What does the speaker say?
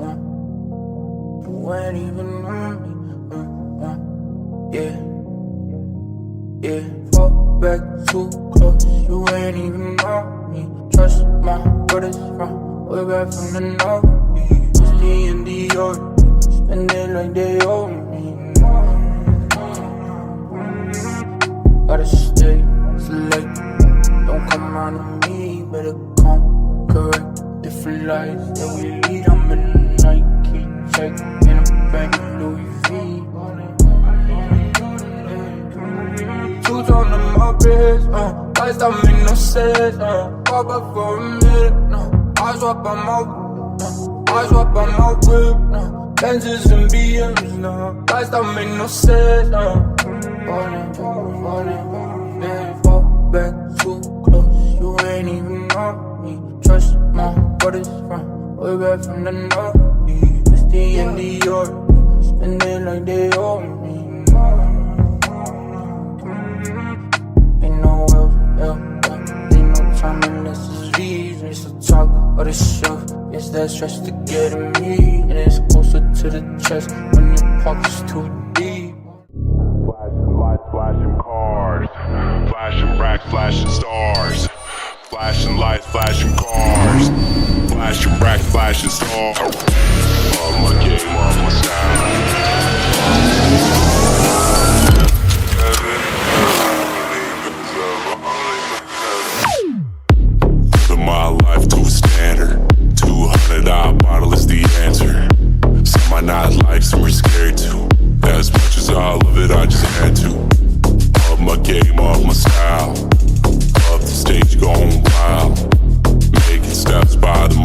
You ain't even on me. Yeah, yeah. Fall back too close. You ain't even on me. Trust my brothers from way back from the north. It's the and the order. Spend it like they owe me. Gotta stay select. Don't come around to me. Better come correct. Different lives that we lead. I'm in the Nike check. In a bag of Louis V. Two tone on my wrist, lights don't make no sense, pop up for a minute, I swap on my whip, Benzes and BMs, lights don't make no sense, falling, yeah, fall back too close, you ain't even on me, trust my brothers from way back from the north, Misty and the order, spend it like they owe me. Ain't no ain't no time and this is V's. It's the top of the shelf. It's that stress to get in me, and it's closer to the chest when your pocket's too deep. Flashing lights, flashing cars, flashing racks, flashing stars, flashing lights, flashing cars, flashing racks, flashing stars. All my game, all my style. My life to a standard. $200 bottle is the answer. Some I not like, some are scared to. As much as I love it, I just had to. Up my game, up my style. Up the stage, going wild. Making steps by the